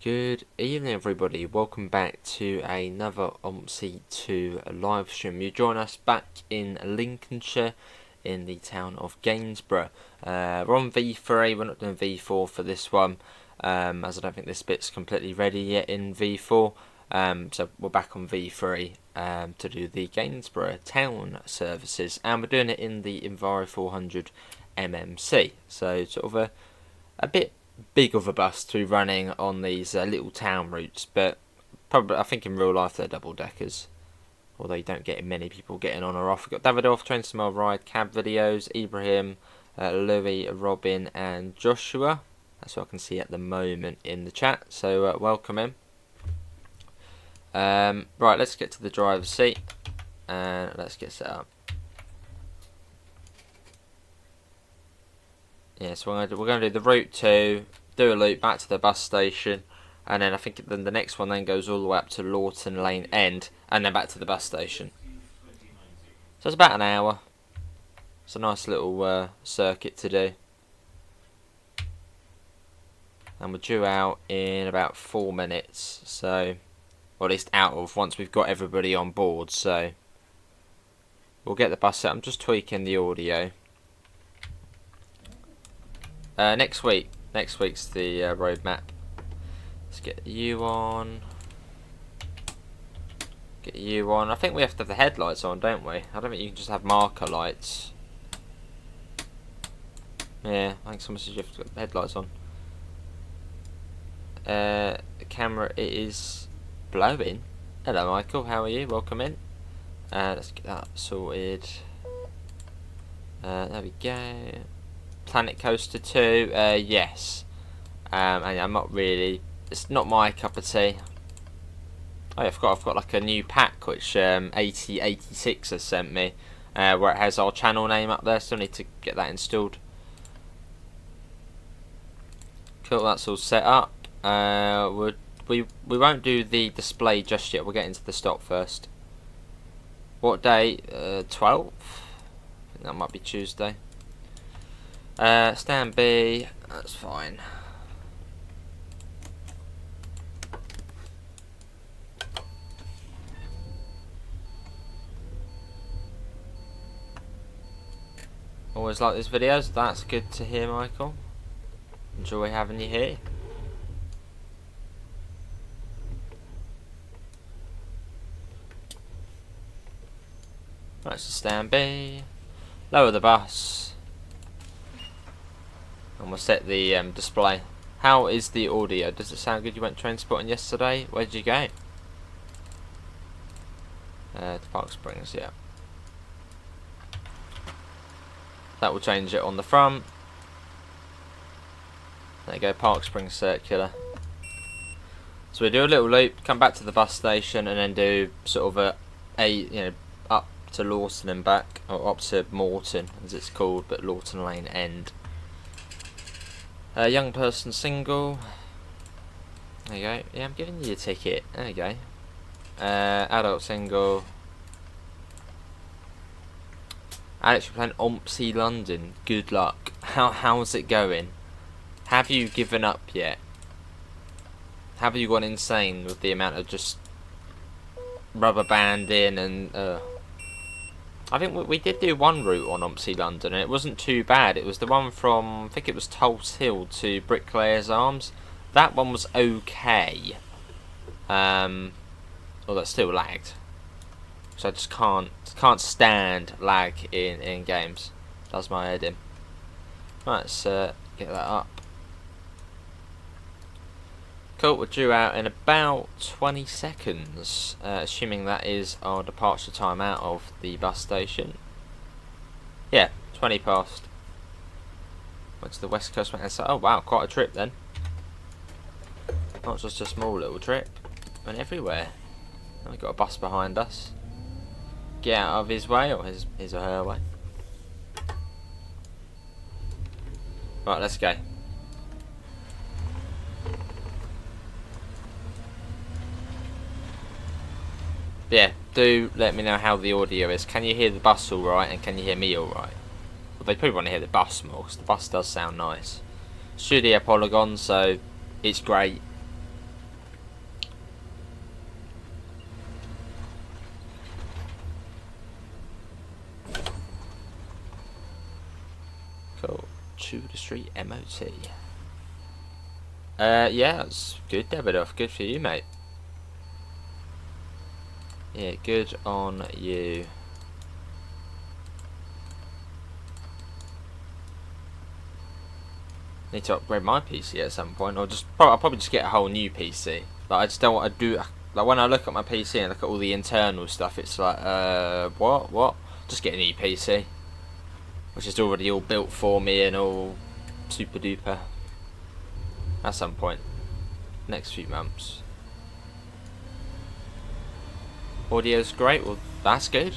Good evening, everybody. Welcome back to another OMSI 2 live stream. You join us back in Lincolnshire, in the town of Gainsborough. We're on V3. We're not doing V4 for this one, as I don't think this bit's completely ready yet in V4. So we're back on V3 to do the Gainsborough town services, and we're doing it in the Enviro 400 MMC. So sort of a bit big of a bus to be running on these little town routes, but probably I think in real life they're double deckers, although you don't get many people getting on or off. We've got Davidoff, Train Smile Ride, cab videos, Ibrahim, Louis, Robin and Joshua. That's what I can see at the moment in the chat, so welcome in. Right, let's get to the driver's seat and let's get set up. Yeah, so we're going to do the route 2, do a loop back to the bus station, and then I think then the next one then goes all the way up to Lawton Lane End, and then back to the bus station. So it's about an hour. It's a nice little circuit to do. And we're due out in about 4 minutes, so, or at least out of, once we've got everybody on board, so we'll get the bus set. I'm just tweaking the audio. Next week's the roadmap. Let's get you on. Get you on. I think we have to have the headlights on, don't we? I don't think you can just have marker lights. Yeah, I think someone says you have to put the headlights on. The camera is blowing. Hello, Michael. How are you? Welcome in. Let's get that sorted. There we go. Planet Coaster 2, yes. And I'm not really, it's not my cup of tea. Oh, yeah, I've got like a new pack which 8086 has sent me, where it has our channel name up there, so I need to get that installed. Cool, that's all set up. We won't do the display just yet, we'll get into the stop first. What day? 12th? I think that might be Tuesday. Stand B, that's fine. Always like these videos, that's good to hear, Michael. Enjoy having you here. Right, so stand B, lower the bus. And we'll set the display. How is the audio? Does it sound good? You went train spotting yesterday? Where did you go? To Park Springs, yeah. That will change it on the front. There you go, Park Springs Circular. So we do a little loop, come back to the bus station, and then do sort of up to Lawton and back, or up to Morton as it's called, but Lawton Lane End. Young person single. There you go. Yeah, I'm giving you a ticket. There you go. Adult single. Alex, you're playing OMSI London. Good luck. How's it going? Have you given up yet? Have you gone insane with the amount of just rubber banding and I think we did do one route on OMSI London and it wasn't too bad. It was the one from, I think it was Tulse Hill to Bricklayers Arms. That one was okay. Although it still lagged. So I just can't stand lag in games. Does my head in. Right, let's get that up. Cool, we're due out in about 20 seconds, assuming that is our departure time out of the bus station. Yeah, 20 past. Went to the West Coast, oh wow, quite a trip then. Not just a small little trip, went everywhere. And we've got a bus behind us. Get out of his way, or his or her way. Right, let's go. Yeah, do let me know how the audio is. Can you hear the bus alright, and can you hear me alright? Well, they probably want to hear the bus more, because the bus does sound nice. Studio Polygon, so it's great. to the street MOT. Yeah, that's good, Davidoff. Good for you, mate. Yeah, good on you. Need to upgrade my PC at some point, or I'll probably just get a whole new PC. Like, I just don't want to do, like, when I look at my PC and look at all the internal stuff, it's like, what? Just get a new PC, which is already all built for me and all super duper. At some point, next few months. Audio's great. Well, that's good.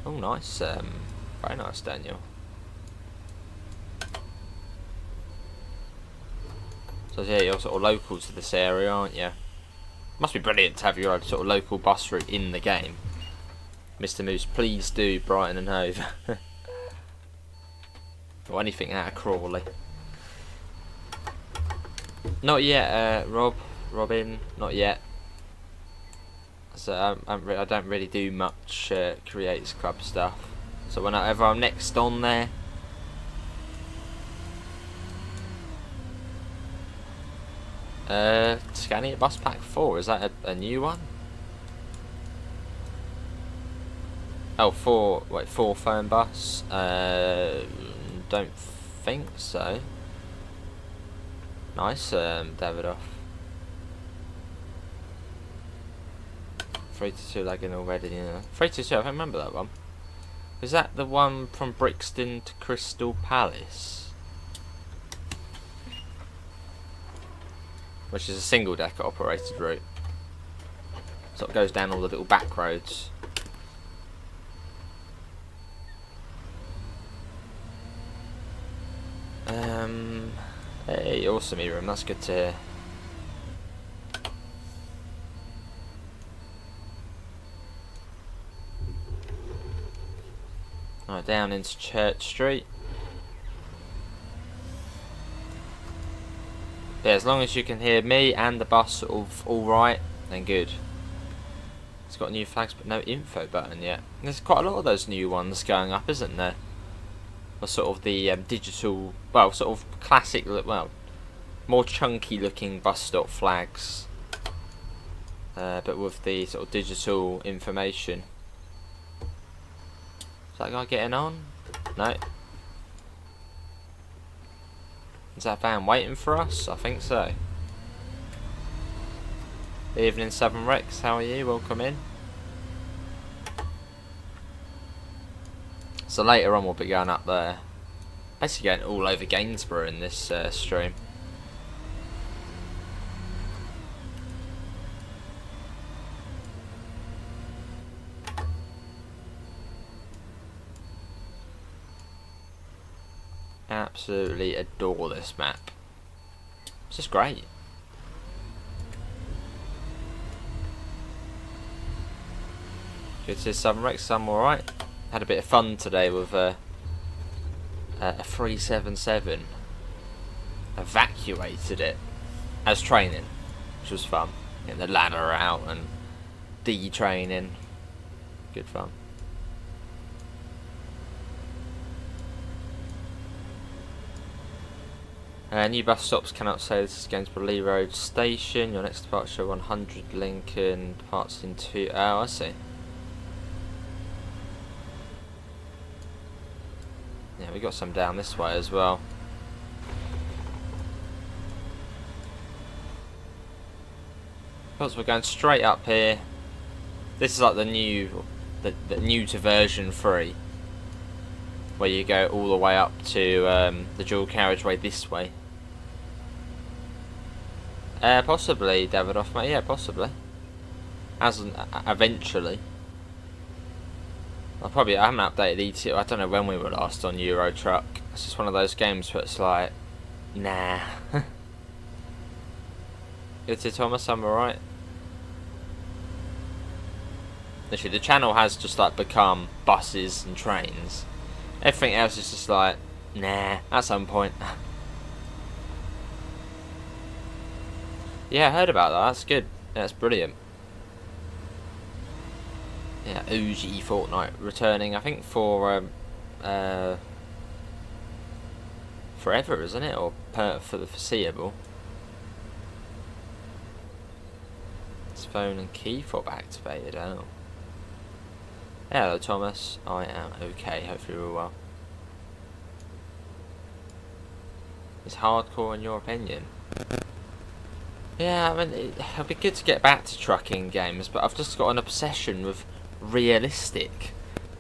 Oh, nice. Very nice, Daniel. So yeah, you're sort of local to this area, aren't you? Must be brilliant to have your own sort of local bus route in the game. Mr. Moose, please do Brighton and Hove. Or anything out of Crawley. Not yet, Robin, not yet. So I don't really do much Creators Club stuff. So whenever I'm next on there, Scania Bus Pack 4, is that a new one? Oh, 4 phone bus? Don't think so. Nice, Davidoff. 322 lagging already, yeah. 322, I don't remember that one. Is that the one from Brixton to Crystal Palace? Which is a single decker operated route. So it goes down all the little back roads. Hey, awesome, Eram, that's good to hear. Right, down into Church Street. Yeah, as long as you can hear me and the bus sort of alright, then good. It's got new flags but no info button yet. There's quite a lot of those new ones going up, isn't there? Or sort of the digital, well, sort of classic, well, more chunky looking bus stop flags. But with the sort of digital information. Is that guy getting on? No. Is that van waiting for us? I think so. Evening 7 Rex, how are you? Welcome in. So later on we'll be going up there. Basically going all over Gainsborough in this stream. Absolutely adore this map. It's just great. Good to see some Rex, some alright. Had a bit of fun today with a 377. Evacuated it as training, which was fun. Getting the ladder out and de-training. Good fun. New bus stops cannot say this is Gainsborough Lee Road Station. Your next departure 100 Lincoln, departs in 2. Oh, I see. Yeah, we got some down this way as well. Because we're going straight up here. This is like the new to version 3, where you go all the way up to the dual carriageway this way. Possibly, Davidoff, mate. Yeah, possibly. Eventually. I haven't updated ETO. I don't know when we were last on Euro Truck. It's just one of those games where it's like, nah. Good to Thomas, I'm alright. Literally, the channel has just like become buses and trains. Everything else is just like, nah, at some point. Yeah, I heard about that. That's good. Yeah, that's brilliant. Yeah, OG Fortnite returning, I think, for forever, isn't it? Or for the foreseeable. His phone and key fob activated. Oh. Hello, Thomas. I am okay. Hopefully you're well. Is hardcore in your opinion? Yeah, I mean, it'd be good to get back to trucking games, but I've just got an obsession with realistic.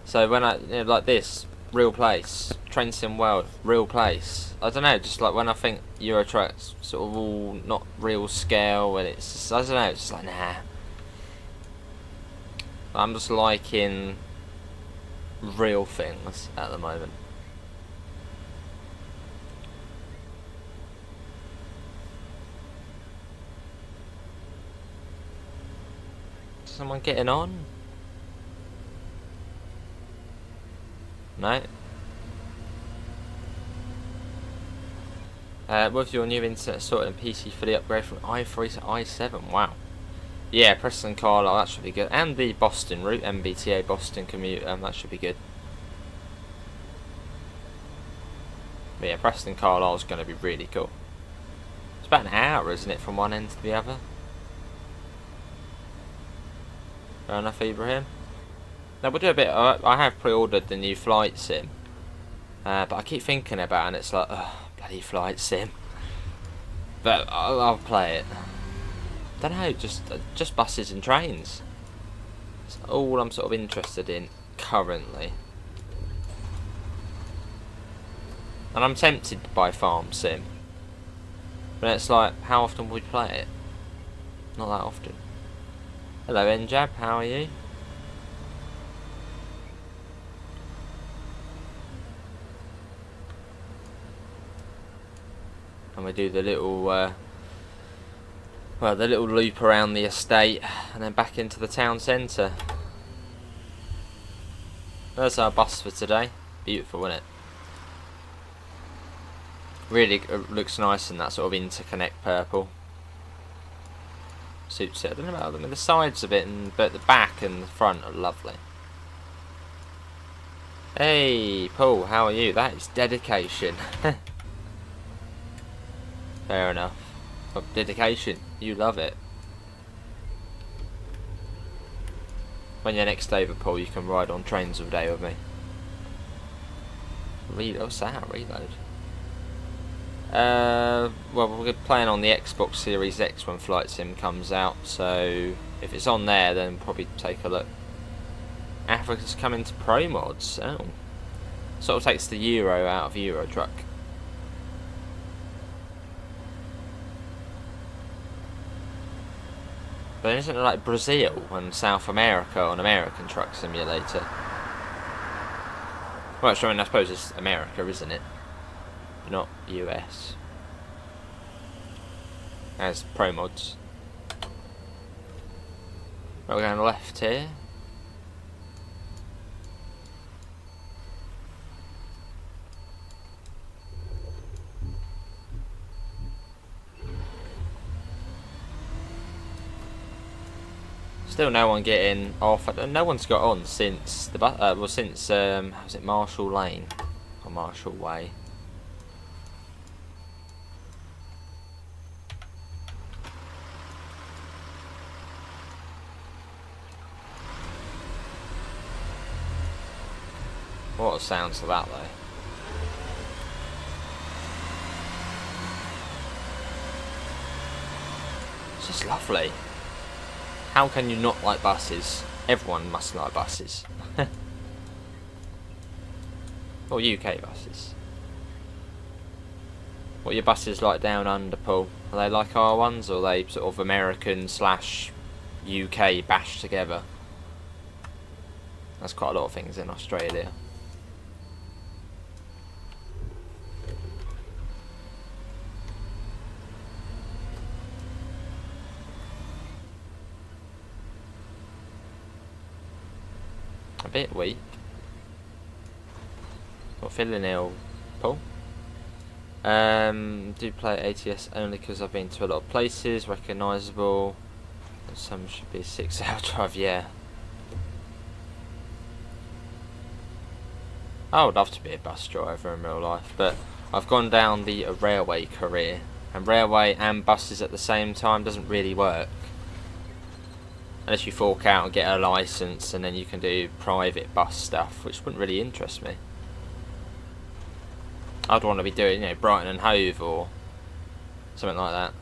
So when like this, real place, Train Sim World, real place. I don't know, just like when I think Euro Truck's sort of all not real scale, and it's just, I don't know, it's just like nah. I'm just liking real things at the moment. Someone getting on? No? With your new internet sorted and PC for the upgrade from i3 to i7, wow. Yeah, Preston Carlisle, that should be good. And the Boston route, MBTA Boston commute, that should be good. But yeah, Preston Carlisle is going to be really cool. It's about an hour, isn't it, from one end to the other? Fair enough, Ibrahim. Now we'll do a bit. I have pre-ordered the new flight sim, but I keep thinking about it, and it's like, bloody flight sim. But I'll play it. Don't know, just buses and trains. It's all I'm sort of interested in currently. And I'm tempted by farm sim, but it's like, how often would we play it? Not that often. Hello, Njab, how are you? And we do the little, the little loop around the estate, and then back into the town centre. There's our bus for today. Beautiful, isn't it? Really looks nice in that sort of interconnect purple. Suits it. I don't know about them. The sides of it, but the back and the front are lovely. Hey, Paul, how are you? That is dedication. Fair enough. But dedication, you love it. When you're next over, Paul, you can ride on trains all day with me. What's that? Reload. Well, we're playing on the Xbox Series X when Flight Sim comes out, so if it's on there, then probably take a look. Africa's coming to Pro Mods. Oh. Sort of takes the Euro out of Euro Truck. But isn't it like Brazil and South America on American Truck Simulator? Well, I mean, I suppose it's America, isn't it? Not US. As Pro Mods. Right, we're going left here. Still no one getting off. No one's got on since the was it Marshall Lane or Marshall Way? What a sound to that though. It's just lovely. How can you not like buses? Everyone must like buses. Or UK buses. What are your buses like down under, Paul? Are they like our ones, or are they sort of American / UK bashed together? That's quite a lot of things in Australia. A bit weak. Not feeling ill, Paul. Do play ATS only because I've been to a lot of places, recognisable. Some should be a 6-hour drive, yeah. I would love to be a bus driver in real life, but I've gone down the railway career, and railway and buses at the same time doesn't really work. Unless you fork out and get a licence, and then you can do private bus stuff, which wouldn't really interest me. I'd want to be doing, you know, Brighton and Hove or something like that.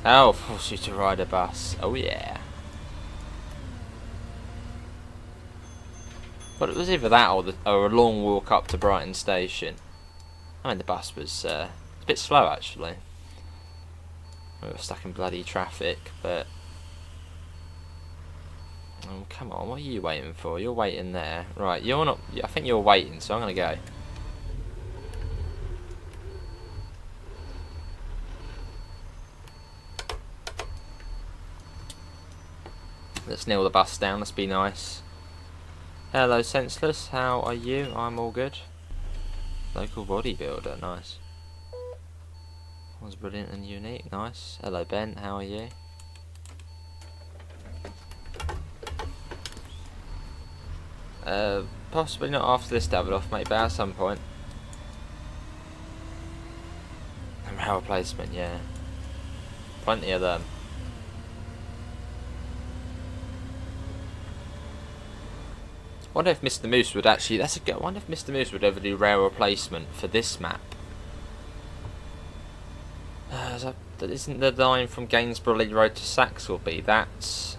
Oh, force you to ride a bus. Oh yeah. But it was either that or a long walk up to Brighton Station. I mean, the bus was a bit slow actually. We were stuck in bloody traffic, but... Oh, come on, what are you waiting for? You're waiting there. Right, you're not... I think you're waiting, so I'm going to go. Let's nail the bus down, let's be nice. Hello Senseless, how are you? I'm all good. Local bodybuilder, nice. Was brilliant and unique, nice. Hello Ben, how are you? Possibly not after this Davidoff, mate, but at some point. And rail replacement, yeah. Plenty of them. Wonder if Mr. Moose would actually... That's a good. I wonder if Mr. Moose would ever do rail replacement for this map. Isn't the line from Gainsborough Lee Road to Saxelby? That's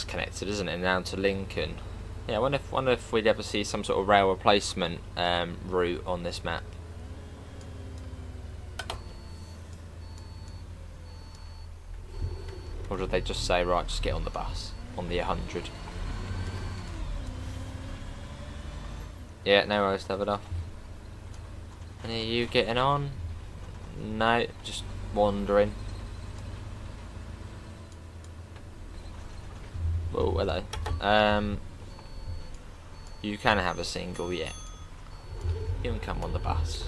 connected, isn't it? Down to Lincoln. Yeah, I wonder if we'd ever see some sort of rail replacement route on this map. Or did they just say, right, just get on the bus on the 100? Yeah, no worries, Davidoff. Any of you getting on? No, just wandering. Whoa, hello. You can have a single, yeah. You can come on the bus.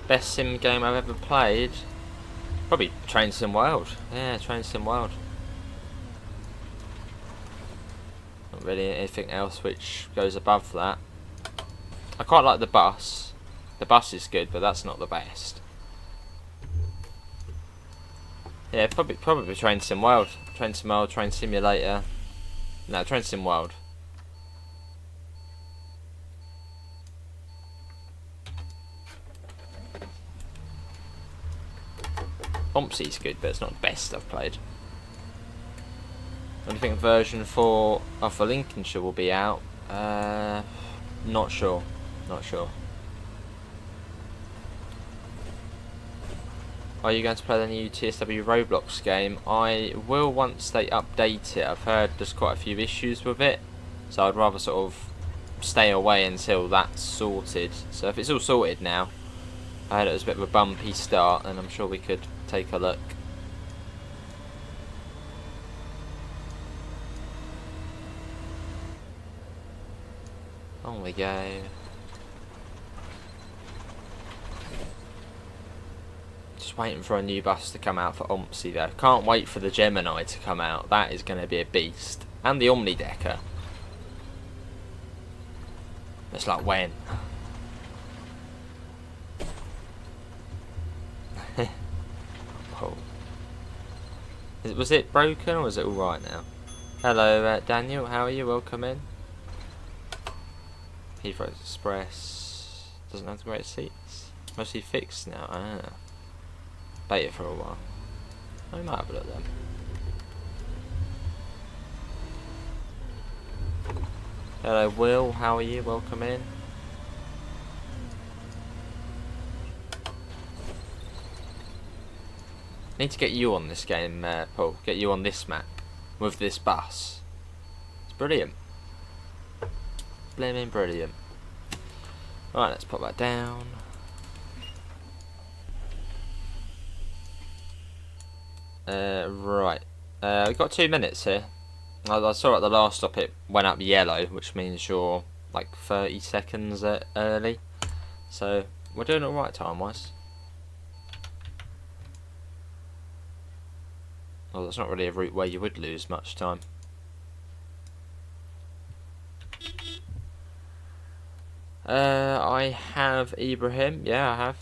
Best sim game I've ever played? Probably Train Sim World. Yeah, Train Sim World. Not really anything else which goes above that. I quite like the bus. The bus is good, but that's not the best. Yeah, probably Train Sim World. Train Sim World, Train Simulator. No, Train Sim World. OMSI's good, but it's not the best I've played. I think version 4 for Lincolnshire will be out. Not sure. Not sure. Are you going to play the new TSW Roblox game? I will once they update it. I've heard there's quite a few issues with it, so I'd rather sort of stay away until that's sorted. So if it's all sorted now, I heard it was a bit of a bumpy start, and I'm sure we could take a look. On we go. Just waiting for a new bus to come out for OMSI though. Can't wait for the Gemini to come out. That is going to be a beast. And the Omnidecker. It's like when? Oh. Was it broken or is it alright now? Hello Daniel, how are you? Welcome in. Heathrow Express doesn't have the great seats. Mostly fixed now. Ah. Beta for a while. I might have a look at them. Hello Will, how are you? Welcome in. Need to get you on this game, Paul. Get you on this map with this bus. It's brilliant. Blaming brilliant. Right, let's pop that down. Right. We've got 2 minutes here. I saw at the last stop it went up yellow, which means you're like 30 seconds early. So we're doing alright time wise. Well, that's not really a route where you would lose much time. I have Ibrahim. Yeah, I have.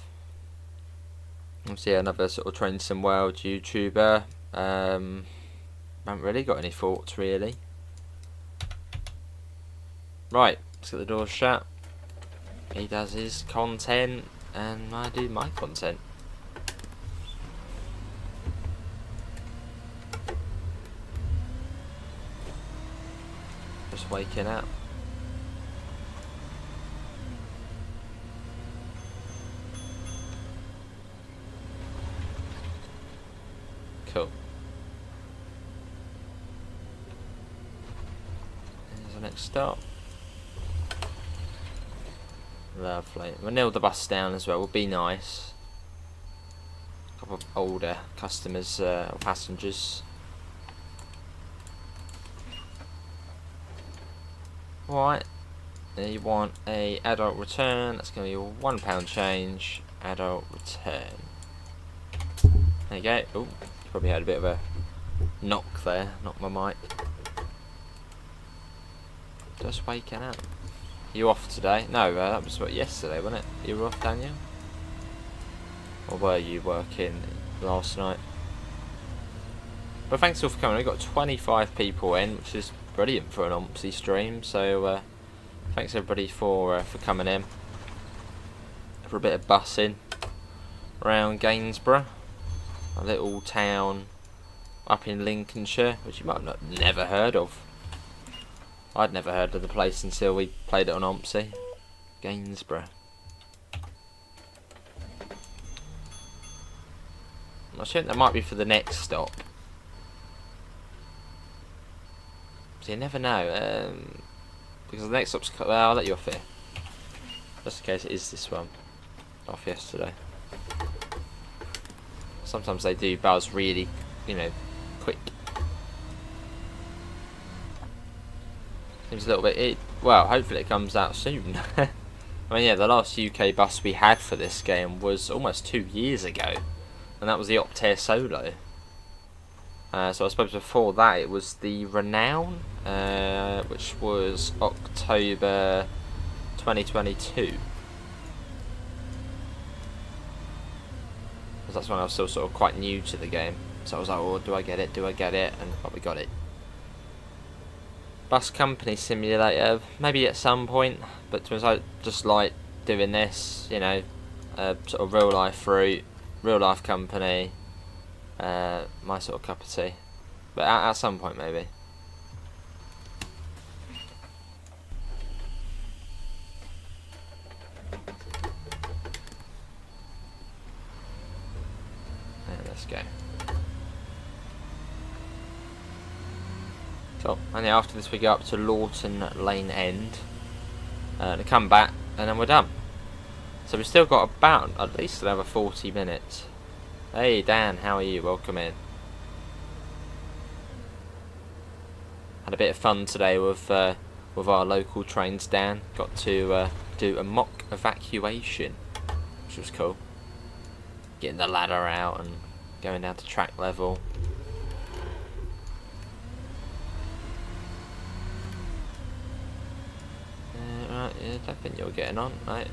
Obviously, another sort of Train Sim World YouTuber. Haven't really got any thoughts, really. Right, let's get the door shut. He does his content, and I do my content. Just waking up. Cool. Here's the next stop. Lovely. We'll nail the bus down as well. Would be nice. A couple of older customers or passengers. Right. You want a adult return. That's going to be £1 change. Adult return. There you go. Oh, you probably had a bit of a knock there. Knocked my mic. Just waking up. You off today? No, that was what, yesterday, wasn't it? You were off, Daniel? Or were you working last night? But thanks all for coming. We've got 25 people in, which is brilliant for an OMSI stream. So thanks everybody for coming in for a bit of bussing around Gainsborough, a little town up in Lincolnshire, which you might not never heard of. I'd never heard of the place until we played it on OMSI. Gainsborough. I think that might be for the next stop. So you never know. Because the next stop's... Well, I'll let you off here. Just in case it is this one. Off yesterday. Sometimes they do buzz really, quick. Seems a little bit... well, hopefully it comes out soon. I mean, yeah, the last UK bus we had for this game was almost 2 years ago. And that was the Optare Solo. So I suppose before that it was the Renown, which was October 2022. Because that's when I was still sort of quite new to the game. So I was like, oh, do I get it? Do I get it? And we got it. Bus Company Simulator, maybe at some point, but to us, I just like doing this, sort of real life route, real life company, my sort of cup of tea. But at some point, maybe. Yeah, let's go. So, and yeah, after this we go up to Lawton Lane End, to come back, and then we're done. So we've still got about at least another 40 minutes. Hey Dan, how are you? Welcome in. Had a bit of fun today with our local trains, Dan. Got to do a mock evacuation, which was cool. Getting the ladder out and going down to track level. Right, yeah, I don't think you're getting on, right?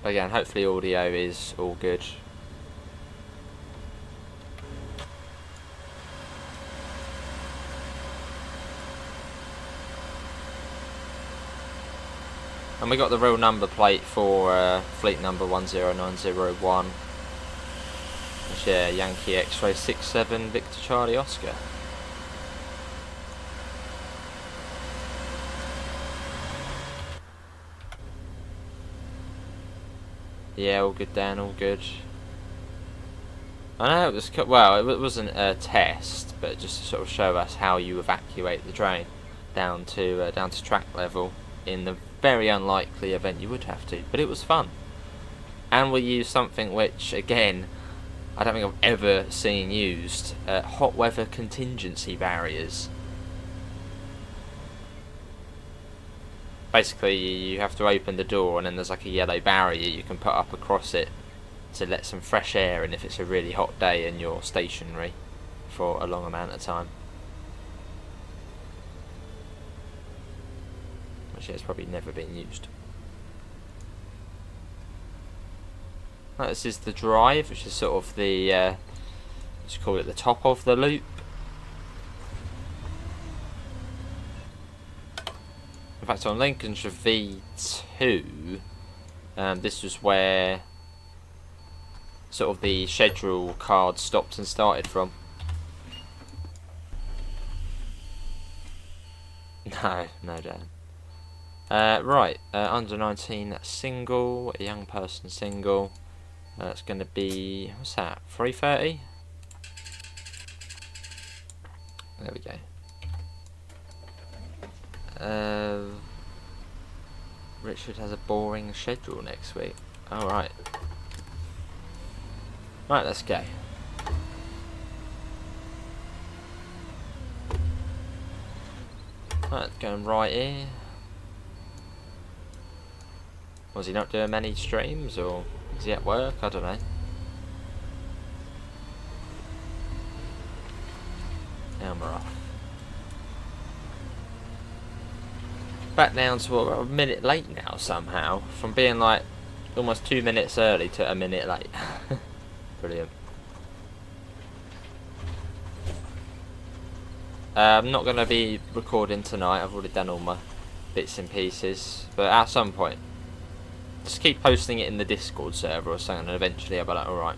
Again, hopefully audio is all good. And we got the real number plate for fleet number 10901. Which, yeah, Yankee X-Ray 67 Victor Charlie Oscar. Yeah, all good, Dan, all good. I know it was, well, it wasn't a test, but just to sort of show us how you evacuate the train down to track level in the very unlikely event you would have to. But it was fun. And we used something which, again, I don't think I've ever seen used, hot weather contingency barriers. Basically, you have to open the door and then there's like a yellow barrier you can put up across it to let some fresh air in if it's a really hot day and you're stationary for a long amount of time. Which has probably never been used. Right, this is the drive, which is sort of the, let's call it the top of the loop. In fact, on Lincolnshire V2, this was where sort of the schedule card stopped and started from. No, Dan. Right, under 19 single, a young person single. That's going to be, what's that, 3:30? There we go. Richard has a boring schedule next week. Alright. Right, let's go. Right, going right here. Was he not doing many streams, or is he at work? I don't know. Now we're off. Back down to what, a minute late now somehow. From being like almost 2 minutes early to a minute late. Brilliant. I'm not going to be recording tonight. I've already done all my bits and pieces. But at some point, just keep posting it in the Discord server or something, and eventually I'll be like, alright.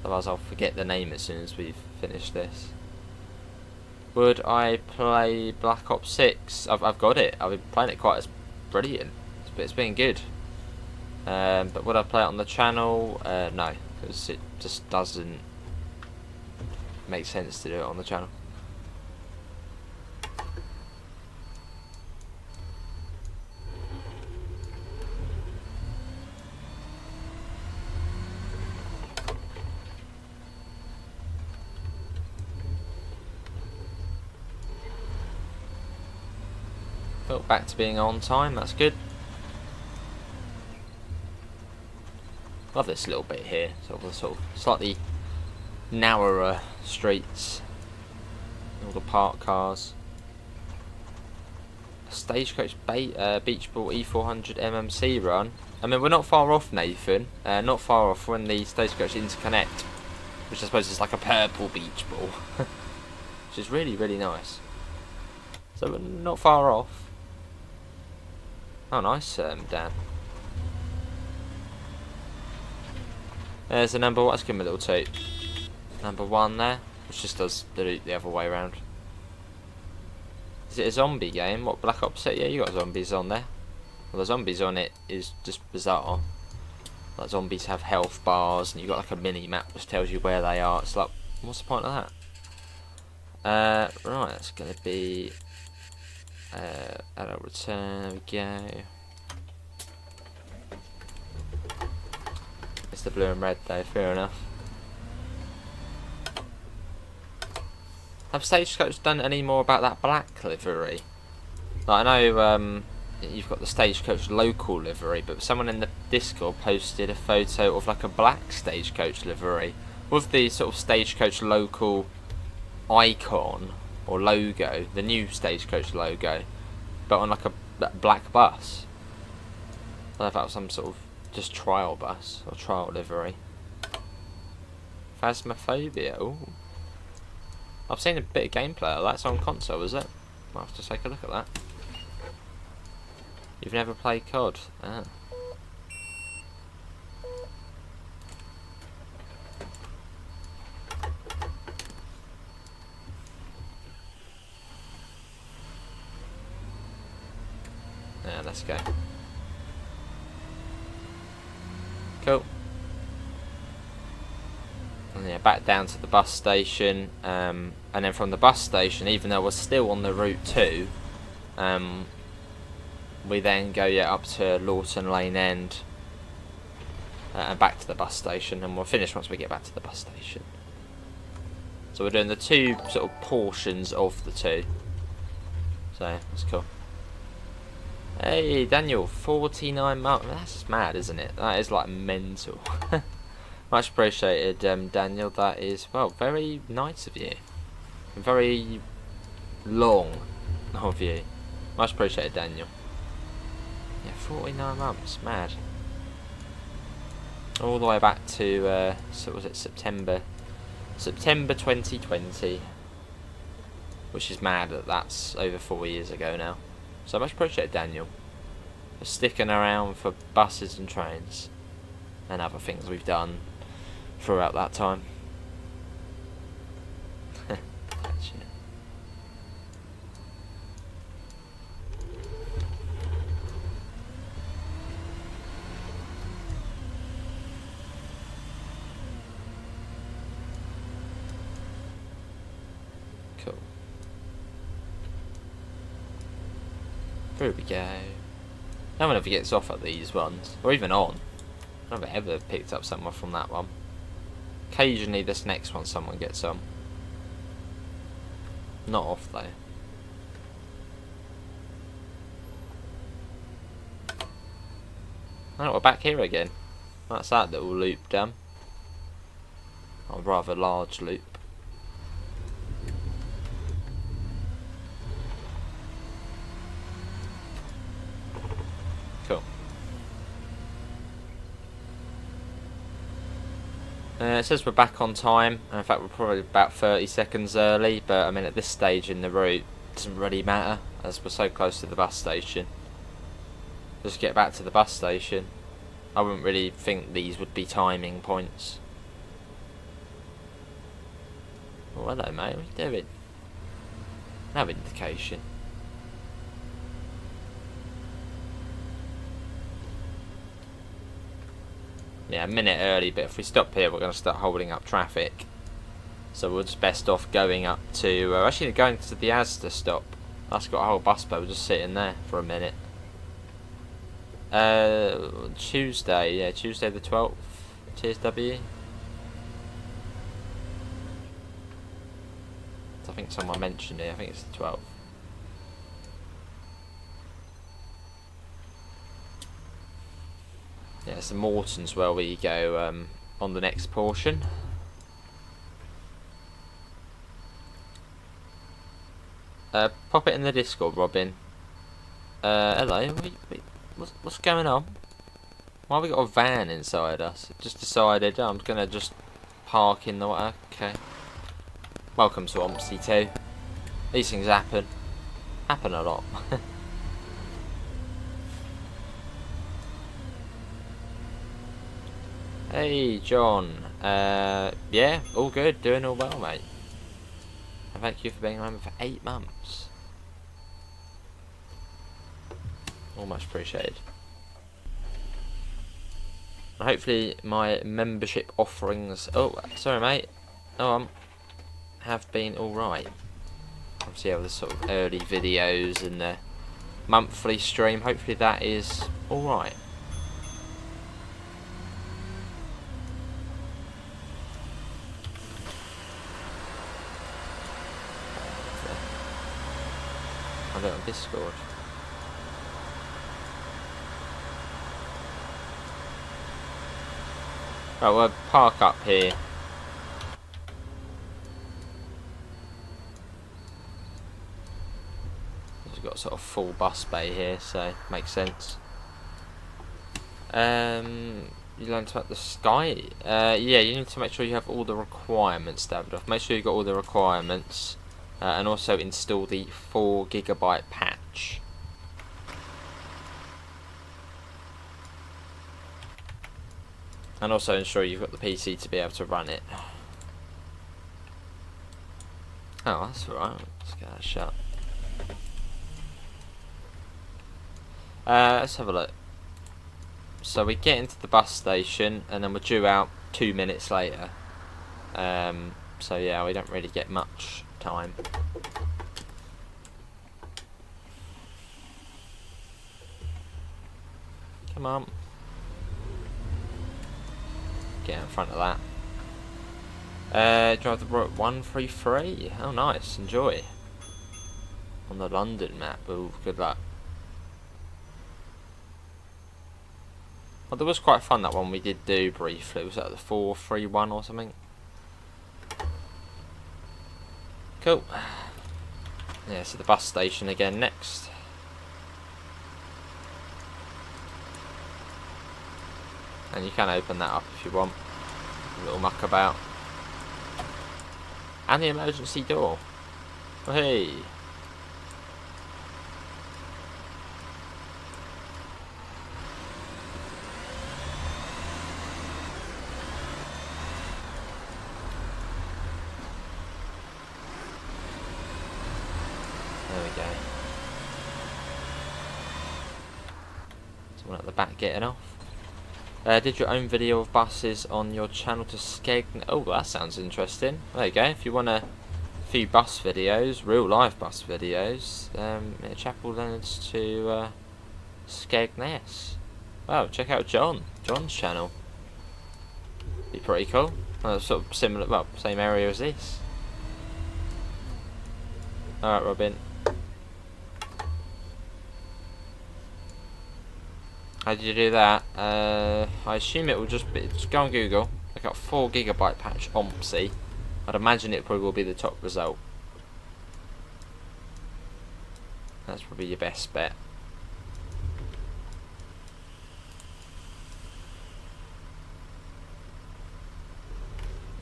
Otherwise I'll forget the name as soon as we've finished this. Would I play Black Ops 6? I've got it. I've been playing it quite as brilliant. It's been good. But would I play it on the channel? No, because it just doesn't make sense to do it on the channel. Well, back to being on time, that's good. Love this little bit here, sort of slightly narrower streets. All the parked cars. Stagecoach Beach Ball E400 MMC run. I mean, we're not far off, Nathan. Not far off when the Stagecoach Interconnect, which I suppose is like a purple beach ball, which is really, really nice. So we're not far off. Oh, nice, Dan. There's the number one. Let's give him a little toot. Number one there, which just does the loop the other way around. Is it a zombie game? What, Black Ops 6? Yeah, you got zombies on there. Well, the zombies on it is just bizarre. Like, zombies have health bars, and you got like a mini map which tells you where they are. It's like, what's the point of that? Right, that's gonna be adult return. There we go. It's the blue and red though, fair enough. Have Stagecoach done any more about that black livery? Like, I know you've got the Stagecoach local livery, but someone in the Discord posted a photo of like a black Stagecoach livery with the sort of Stagecoach local icon or logo, the new Stagecoach logo, but on like a black bus. I don't know if that was some sort of just trial bus or trial livery. Phasmophobia. Ooh. I've seen a bit of gameplay of that. It's on console, is it? Might have to take a look at that. You've never played COD? Ah. Yeah, let's go. Cool. And yeah, back down to the bus station, and then from the bus station, even though we're still on the route 2, we then go up to Lawton Lane End, and back to the bus station, and we'll finish once we get back to the bus station. So we're doing the two sort of portions of the two. So that's cool. Hey, Daniel, 49 months. That's just mad, isn't it? That is like mental. Much appreciated, Daniel. That is, well, very nice of you. Very long of you. Much appreciated, Daniel. Yeah, 49 months. Mad. All the way back to, so was it September 2020. Which is mad that that's over 4 years ago now. So much appreciated, Daniel, for sticking around for buses and trains and other things we've done throughout that time. Cool. There we go. No one ever gets off at these ones, or even on. I've never ever picked up someone from that one. Occasionally this next one someone gets on. Not off though. Oh, we're back here again. That's that little loop done. A rather large loop. Cool. It says we're back on time. In fact, we're probably about 30 seconds early, but I mean at this stage in the route it doesn't really matter as we're so close to the bus station. Just get back to the bus station. I wouldn't really think these would be timing points. Oh, hello mate, what are you doing? No indication. Yeah, a minute early, but if we stop here we're going to start holding up traffic. So we're just best off going up to, actually going to the Asda stop. That's got a whole bus bay, we're just sitting there for a minute. Tuesday, yeah, Tuesday the 12th, TSW. I think someone mentioned it, I think it's the 12th. Yeah, it's the Mortons where we go on the next portion. Pop it in the Discord, Robin. Hello, what's going on? Why have we got a van inside us? Just decided I'm gonna just park in the water. Okay. Welcome to OMSI 2. These things happen. Happen a lot. Hey John, yeah, all good, doing all well mate. And thank you for being a member for 8 months. All much appreciated. And hopefully my membership offerings, oh sorry mate, have been alright. Obviously have the sort of early videos and the monthly stream, hopefully that is alright. I do it on Discord. Right, we'll park up here. We've got sort of full bus bay here, so makes sense. You learned about the sky. Yeah, you need to make sure you have all the requirements, Davidoff. Make sure you've got all the requirements. And also install the 4 GB patch. And also ensure you've got the PC to be able to run it. Oh, that's alright. Let's get that shut. Let's have a look. So we get into the bus station and then we're due out 2 minutes later. So yeah, we don't really get much time. Come on. Get in front of that. Drive the route 133. Oh nice, enjoy. On the London map. Ooh, good luck. Well, that was quite fun, that one we did do briefly. Was that the 4-3-1 or something? Cool. Yeah, so the bus station again next. And you can open that up if you want. A little muck about. And the emergency door. Oh, hey. There we go. Someone at the back getting off. Did your own video of buses on your channel to Skegness. Oh, that sounds interesting. There you go. If you want a few bus videos, real life bus videos, Chapel Leonard's to Skegness. Wow, check out John's channel. Be pretty cool. Sort of similar, well, same area as this. Alright, Robin. How did you do that? I assume it will just be. Just go on Google. I got 4 GB patch OMSI. I'd imagine it probably will be the top result. That's probably your best bet.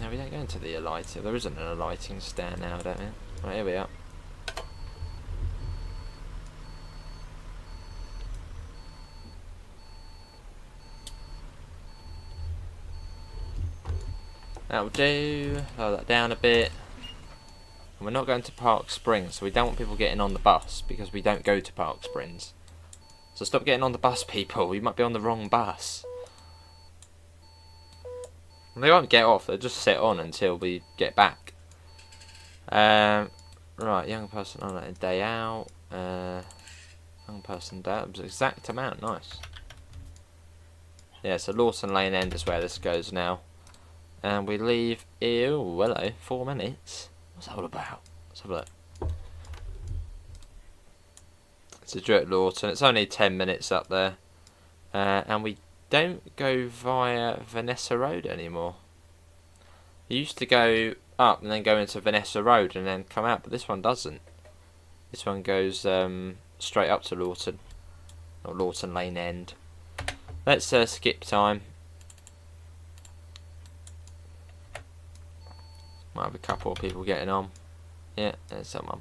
Now we don't go into the alighting. There isn't an alighting stand now, don't we? Right, here we are. That'll do. Lower that down a bit. And we're not going to Park Springs, so we don't want people getting on the bus because we don't go to Park Springs. So stop getting on the bus, people. We might be on the wrong bus. And they won't get off. They'll just sit on until we get back. Right, young person on a day out. Young person day out. Exact amount. Nice. Yeah, so Lawson Lane End is where this goes now. And we leave. Ew, hello, 4 minutes. What's that all about? Let's have a look. It's a Druitt Lawton. It's only 10 minutes up there. And we don't go via Vanessa Road anymore. We used to go up and then go into Vanessa Road and then come out, but this one doesn't. This one goes straight up to Lawton. Or Lawton Lane End. Let's skip time. Might have a couple of people getting on. Yeah, there's someone.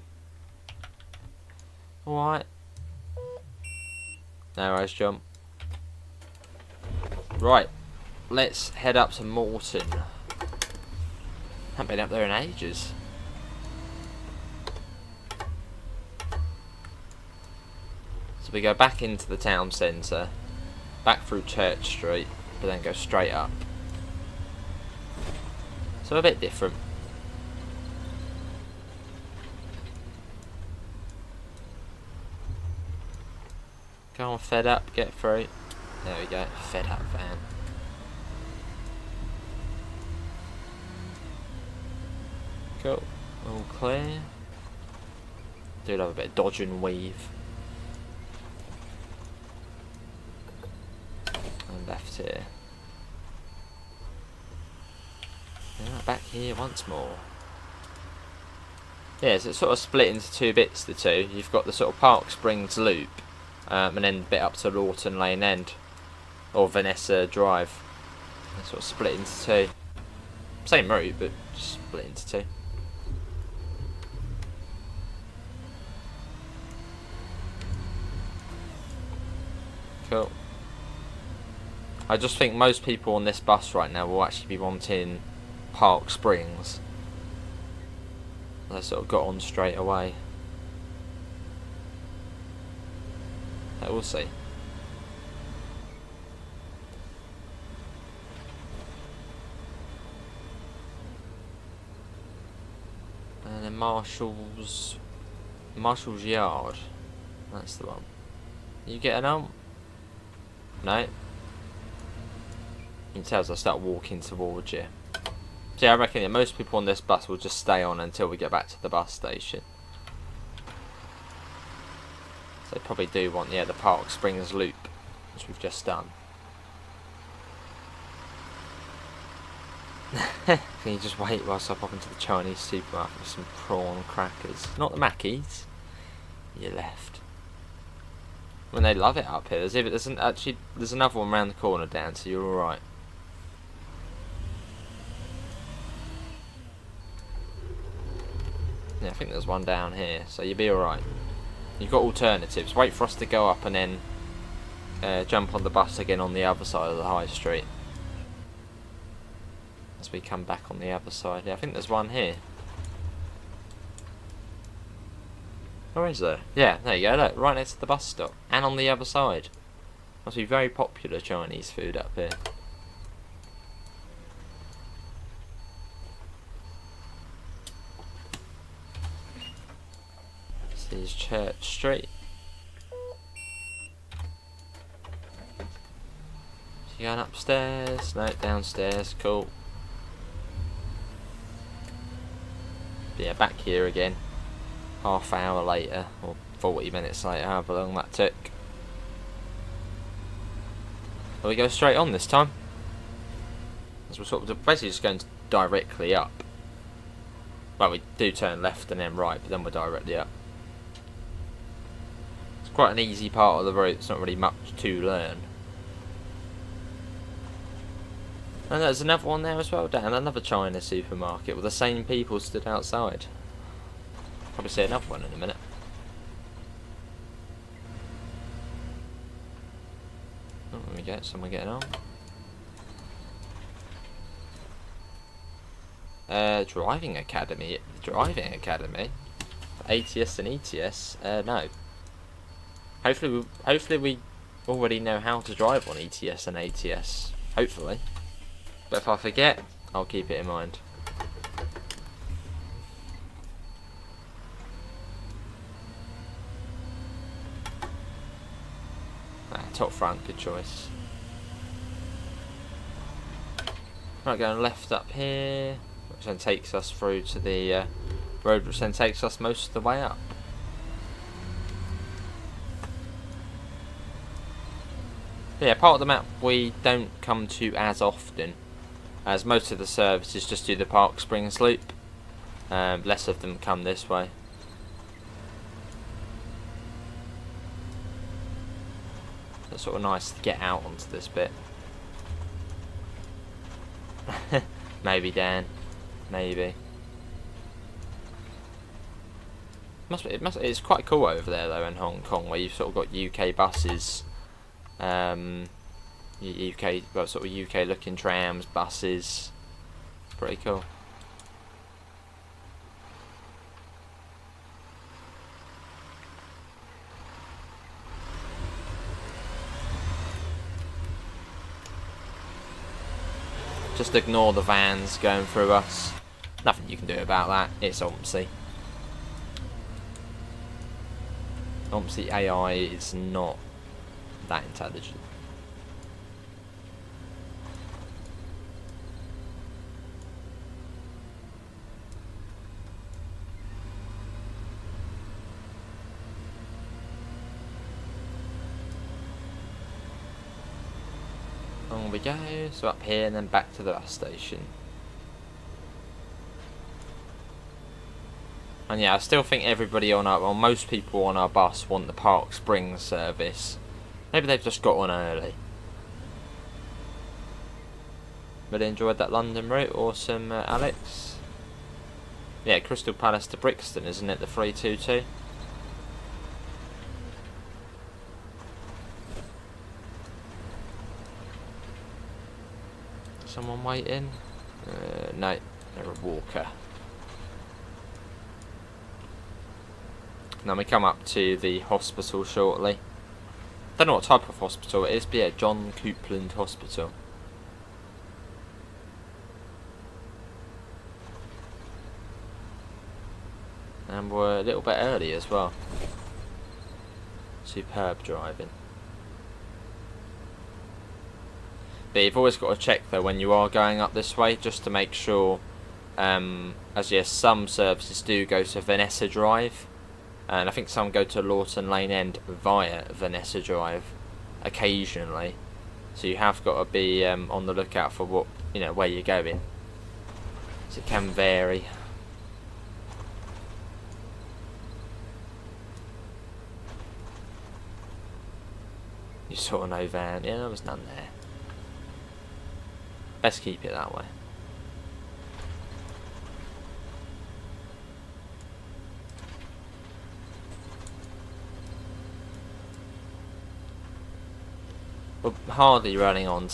Alright. No worries, jump. Right. Let's head up to Morton. Haven't been up there in ages. So we go back into the town centre. Back through Church Street. But then go straight up. So a bit different. Go on, fed up, get through. There we go, fed up van. Cool, all clear. Do love a bit of dodge and weave. And left here. And back here once more. Yeah, so it's sort of split into 2 bits, the two. You've got the sort of Park Springs loop. And then a bit up to Lawton Lane End or Vanessa Drive. It's sort of split into 2. Same route, but just split into 2. Cool. I just think most people on this bus right now will actually be wanting Park Springs. They sort of got on straight away. We'll see. And then Marshall's Yard. That's the one. You getting on? No. You can tell as I start walking towards you. So yeah, I reckon that most people on this bus will just stay on until we get back to the bus station. They probably do want, yeah, the Park Springs loop, which we've just done. Can you just wait whilst I pop into the Chinese supermarket for some prawn crackers? Not the Mackies. You left. When they love it up here. There's another one round the corner, Dan, so you're alright. Yeah, I think there's one down here, so you'll be alright. You've got alternatives. Wait for us to go up and then jump on the bus again on the other side of the high street. As we come back on the other side. Yeah, I think there's one here. Or is there? Yeah, there you go, look, right next to the bus stop. And on the other side. Must be very popular Chinese food up here. This is Church Street. You going upstairs? No, downstairs, cool. But yeah, back here again. Half hour later, or 40 minutes later, however long that took. Well, we go straight on this time. As we're sort of basically just going directly up. Well, we do turn left and then right, but then we're directly up. It's quite an easy part of the route, it's not really much to learn. And there's another one there as well, Dan, another China supermarket with the same people stood outside. Probably see another one in a minute. Oh, there we go, someone getting on. Driving academy. Driving academy? ATS and ETS? No. Hopefully we already know how to drive on ETS and ATS. Hopefully. But if I forget, I'll keep it in mind. Top front, good choice. Right, going left up here, which then takes us through to the road, which then takes us most of the way up. Yeah, part of the map we don't come to as often, as most of the services just do the Park Springs loop. Less of them come this way. It's sort of nice to get out onto this bit. Maybe, Dan. Maybe. It's quite cool over there though in Hong Kong, where you've sort of got UK buses, well, sort of UK looking trams, buses. It's pretty cool. Just ignore the vans going through us. Nothing you can do about that. It's OMSI. OMSI AI is not that intelligent. On we go, so up here and then back to the bus station. And yeah, I still think everybody on our, well, most people on our bus want the Park Springs service. Maybe they've just got on early. Really enjoyed that London route, awesome, Alex. Yeah, Crystal Palace to Brixton, isn't it, the 322? Someone waiting? No, they're a walker. Now we come up to the hospital shortly. Don't know what type of hospital it is, but yeah, John Coupland Hospital. And we're a little bit early as well. Superb driving. But you've always got to check though when you are going up this way, just to make sure, as yes, some services do go to Vanessa Drive, and I think some go to Lawton Lane End via Vanessa Drive occasionally. So you have got to be on the lookout for what, where you're going. So it can vary. You saw no van. Yeah, there was none there. Best keep it that way. We're hardly running on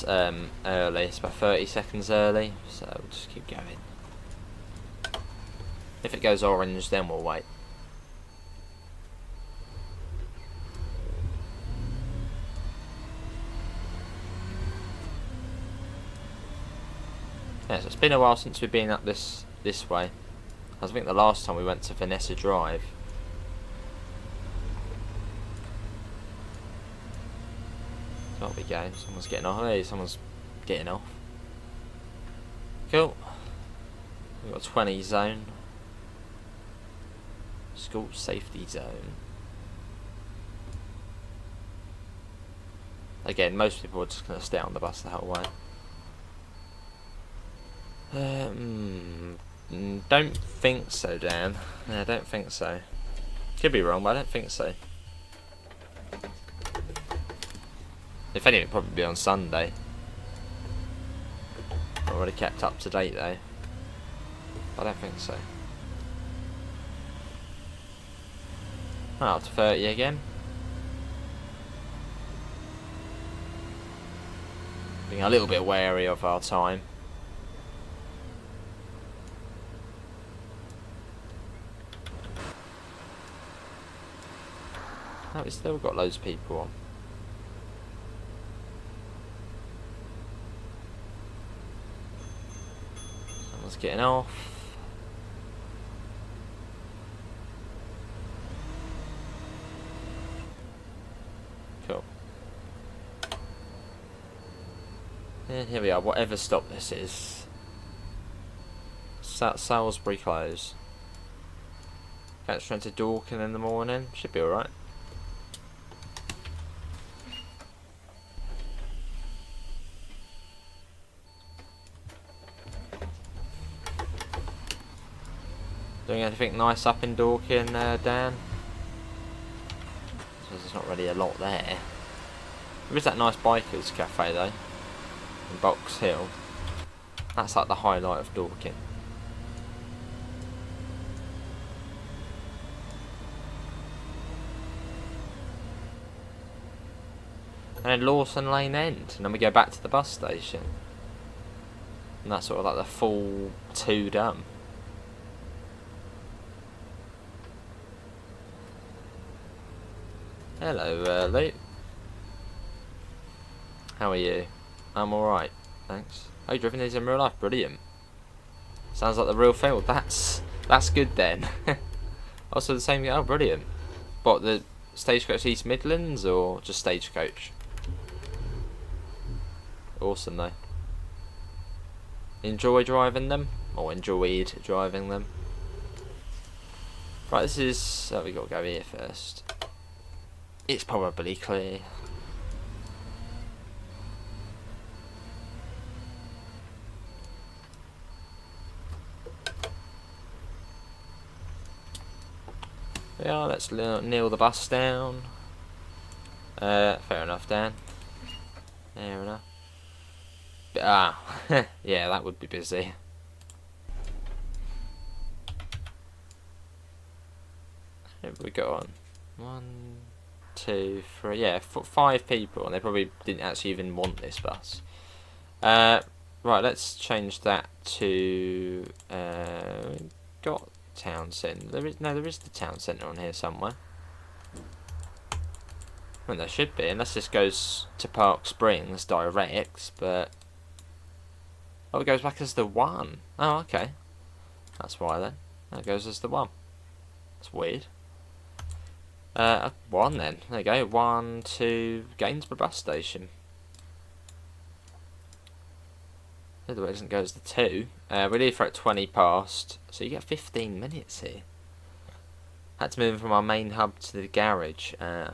early. It's about 30 seconds early, so we'll just keep going. If it goes orange, then we'll wait. Yeah, so it's been a while since we've been up this way. I think the last time we went to Vanessa Drive. So up we go. Someone's getting off. Hey, someone's getting off. Cool. We've got a 20 zone. School safety zone. Again, most people are just going to stay on the bus the whole way. Don't think so, Dan. I don't think so. Could be wrong, but I don't think so. If anything, it'd probably be on Sunday. Not really kept up to date though. I don't think so. Up to 30 again. Being a little bit wary of our time. Oh, we've still got loads of people on. Someone's getting off. Cool. And here we are, whatever stop this is. Salisbury Close. Catch train to Dorking in the morning. Should be alright. Doing anything nice up in Dorking, Dan? There's not really a lot there. There is that nice bikers cafe though, in Box Hill. That's like the highlight of Dorking. And then Lawson Lane End, and then we go back to the bus station. And that's sort of like the full 2 done. Hello, Luke. How are you? I'm alright, thanks. Oh, you've driven these in real life? Brilliant. Sounds like the real thing. Well, that's good then. Also the same. Oh, brilliant. What, the Stagecoach East Midlands or just Stagecoach? Awesome though. Enjoy driving them, or enjoyed driving them. Right, this is. Oh, we got to go here first. It's probably clear. Yeah, let's kneel the bus down. Fair enough, Dan. Fair enough. Yeah, that would be busy. Who have we got on? 1, 2, 3. Yeah, 5 people, and they probably didn't actually even want this bus. Right, let's change that to. Got town centre. There is the town centre on here somewhere. Well, there should be, unless this goes to Park Springs direct, but. Oh, it goes back as the 1. Oh, okay. That's why then. That goes as the 1. That's weird. 1 then. There you go. 1 to Gainsborough bus station. The other way doesn't go as the 2. We leave for at 20 past, so you get 15 minutes here. Had to move from our main hub to the garage. Yeah,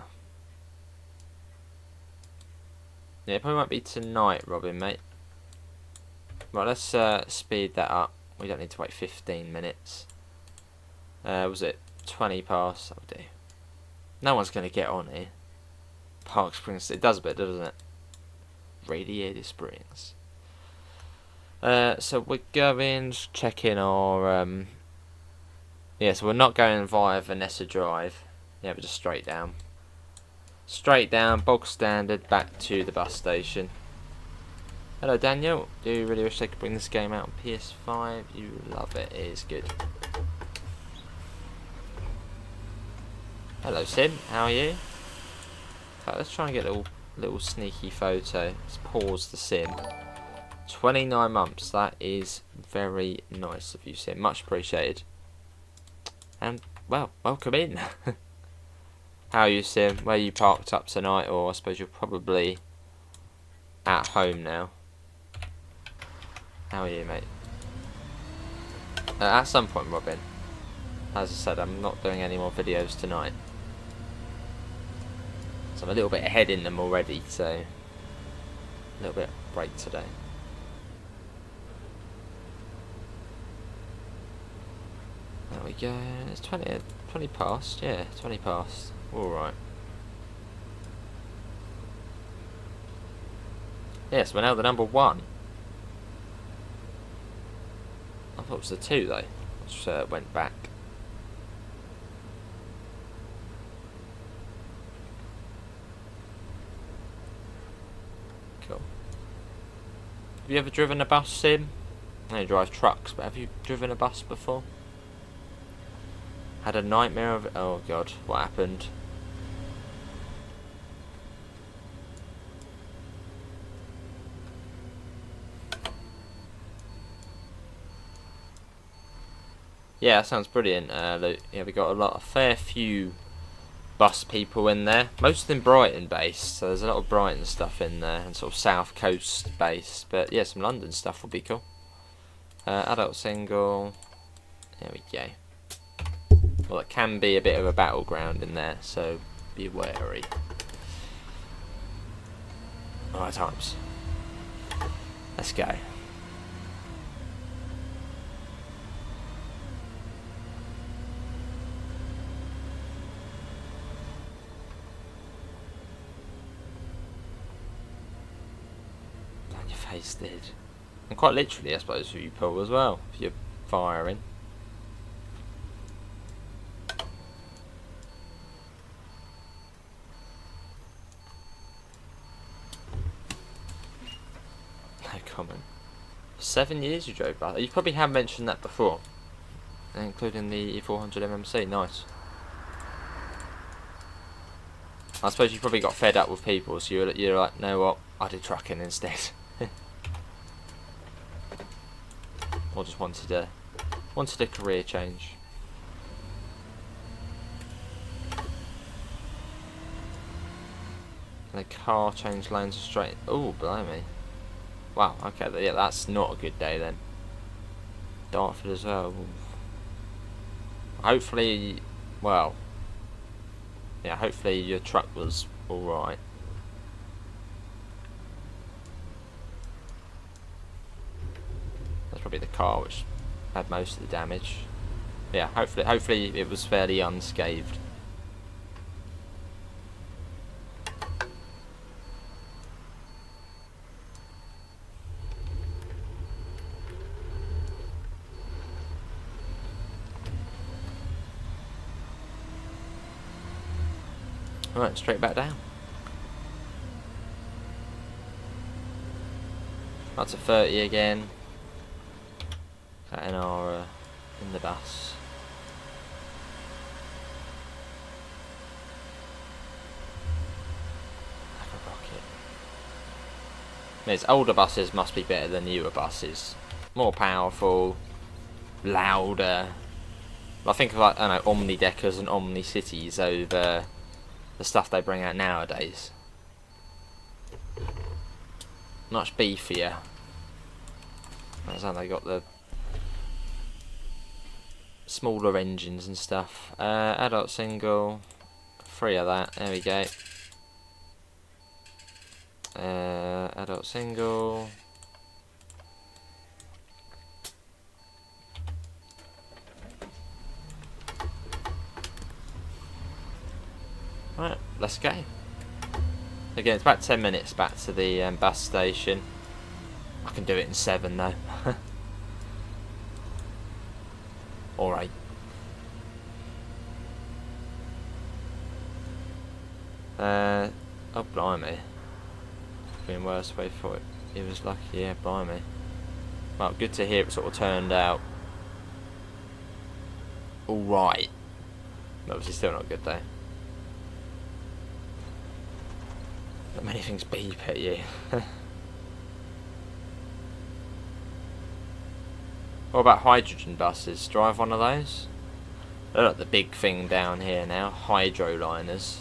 probably won't be tonight, Robin, mate. Right, let's speed that up. We don't need to wait 15 minutes. Was it 20 past? Oh dear. No one's going to get on here. Park Springs, it does a bit, doesn't it? Radiator Springs. So we're going, checking our, yeah, so we're not going via Vanessa Drive. Yeah, we're just straight down. Straight down, bog standard, back to the bus station. Hello Daniel, do you really wish they could bring this game out on PS5? You love it, it is good. Hello Sim, how are you? Right, let's try and get a little sneaky photo. Let's pause the Sim. 29 months, that is very nice of you Sim, much appreciated. And, well, welcome in. How are you Sim? Where are you parked up tonight? Or I suppose you're probably at home now. How are you mate? At some point Robin, as I said, I'm not doing any more videos tonight. So I'm a little bit ahead in them already, so a little bit break today. There we go. It's 20 past, yeah, 20 past. Alright. Yes, we're now the number 1. I thought it was the 2 though, which went back. Cool. Have you ever driven a bus, Sim? I know you drive trucks, but have you driven a bus before? Had a nightmare of it? Oh god, what happened? Yeah, that sounds brilliant. Yeah, we got a fair few bus people in there. Most of them Brighton based, so there's a lot of Brighton stuff in there and sort of South Coast based. But yeah, some London stuff would be cool. Adult single. There we go. Well, it can be a bit of a battleground in there, so be wary. Alright, times. Let's go. Your face did. And quite literally, I suppose, if you pull as well, if you're firing. No comment. 7 years you drove by. You probably have mentioned that before, including the E400 MMC. Nice. I suppose you probably got fed up with people, so you're like, know what? I did trucking instead. Or just wanted a career change. And the car changed lanes straight. Oh, blimey. Wow, okay, yeah, that's not a good day then. Dartford as well. Hopefully, well, yeah, hopefully your truck was alright. That's probably the car which had most of the damage. Yeah, hopefully it was fairly unscathed. Right, straight back down. Up to 30 again. In our in the bus. Like a rocket. Means older buses must be better than newer buses. More powerful, louder. I think of like, I don't know, Omni Deckers and Omni Cities over the stuff they bring out nowadays. Much beefier. That's how they got the smaller engines and stuff. Adult single, 3 of that. There we go. Adult single. Right, let's go. Again, it's about 10 minutes back to the bus station. I can do it in 7 though. Or 8. Oh blimey. Been worse way for it. He was lucky, yeah, blimey. Well, good to hear it sort of turned out alright. Obviously still not good though. Not many things beep at you. What about hydrogen buses? Drive one of those? They're like the big thing down here now, hydroliners.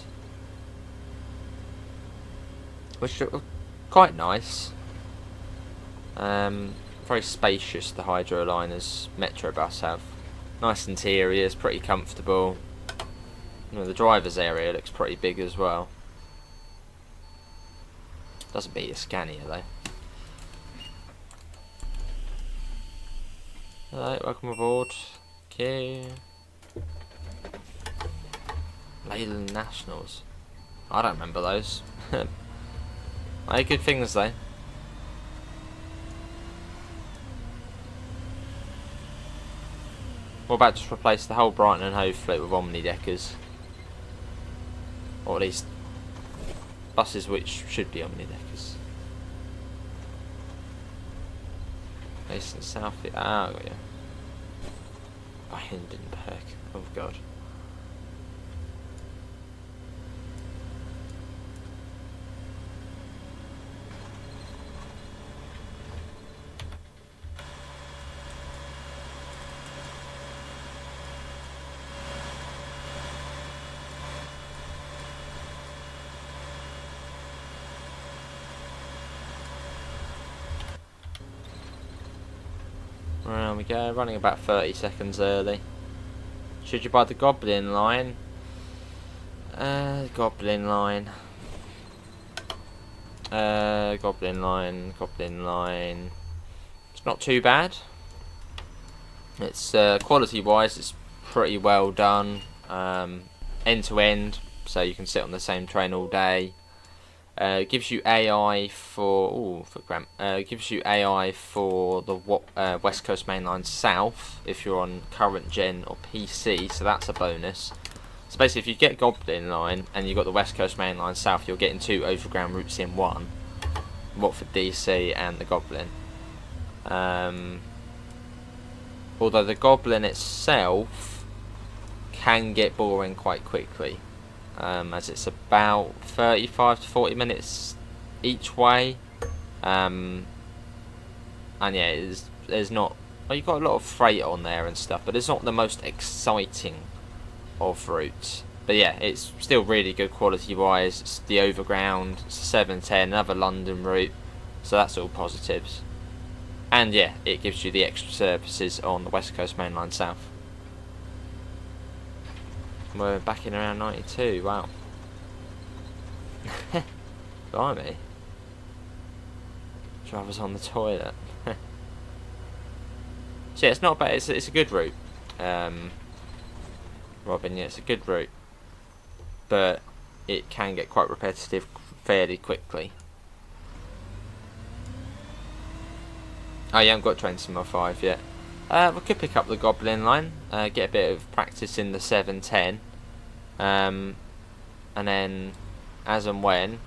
Which are quite nice. Very spacious, the hydroliners metro bus have. Nice interiors, pretty comfortable. You know, the driver's area looks pretty big as well. Doesn't beat a Scania though. Hello, welcome aboard. Okay. Leyland Nationals. I don't remember those. They're good things though. What about just replace the whole Brighton and Hove fleet with omnideckers? Or at least buses which should be omnideckers. East and South. Ah, yeah. By Hindenburg. Oh god. There we go, running about 30 seconds early. Should you buy the Goblin line? Goblin line. Goblin line. It's not too bad. It's quality wise, it's pretty well done. End to end, so you can sit on the same train all day. It gives you AI for gives you AI for the West Coast Mainline South if you're on current gen or PC, so that's a bonus. So basically, if you get Goblin line and you've got the West Coast Mainline South, you're getting 2 overground routes in one. Watford DC and the Goblin. Although the Goblin itself can get boring quite quickly. As it's about 35 to 40 minutes each way, and yeah, there's not. Well, you've got a lot of freight on there and stuff, but it's not the most exciting of routes. But yeah, it's still really good quality wise. It's the overground, it's 710, another London route, so that's all positives. And yeah, it gives you the extra services on the West Coast Mainline South. We're back in around 92, wow. Blimey. Driver's on the toilet. So yeah, it's not bad, it's a good route. Robin, yeah, it's a good route. But it can get quite repetitive fairly quickly. Oh, you haven't got train to my 5 yet. We could pick up the Goblin line, get a bit of practice in the 710, and then as and when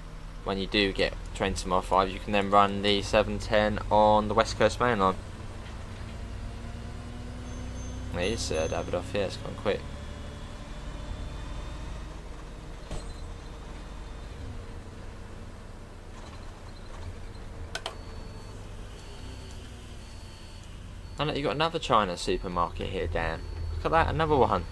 you do get train to my 5, you can then run the 710 on the West Coast Main Line. It is Davidoff, yeah, it's gone quick. And look, you've got another China supermarket here, Dan. Look at that, another one.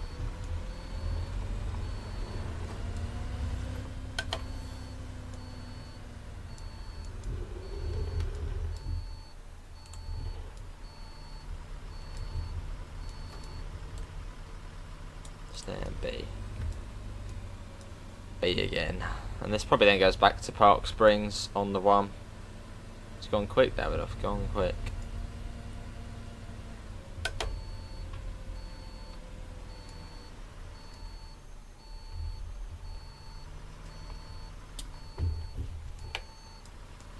Stand B. B again. And this probably then goes back to Park Springs on the 1. It's gone quick, Davidoff, gone quick.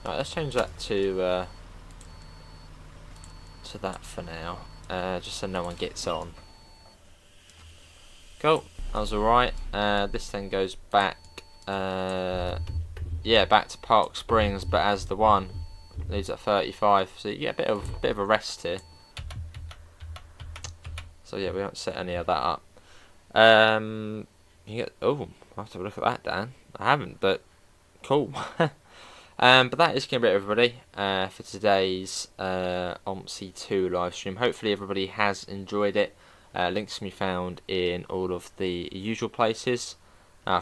Right, let's change that to that for now, just so no one gets on. Cool, that was alright. This then goes back, yeah, back to Park Springs, but as the one leaves at 35, so you get a bit of a rest here. So yeah, we won't set any of that up. You get, oh, I'll have to have a look at that, Dan. I haven't, but cool. But that is going to be it, everybody, for today's OMSI 2 live stream. Hopefully everybody has enjoyed it. Links can be found in all of the usual places.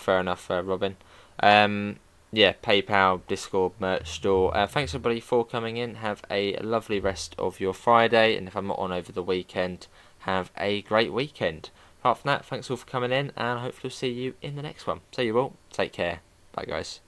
Fair enough, Robin. Yeah, PayPal, Discord, merch store. Thanks everybody for coming in. Have a lovely rest of your Friday, and if I'm not on over the weekend, have a great weekend. Apart from that, thanks all for coming in, and hopefully we'll see you in the next one. See you all. Take care. Bye, guys.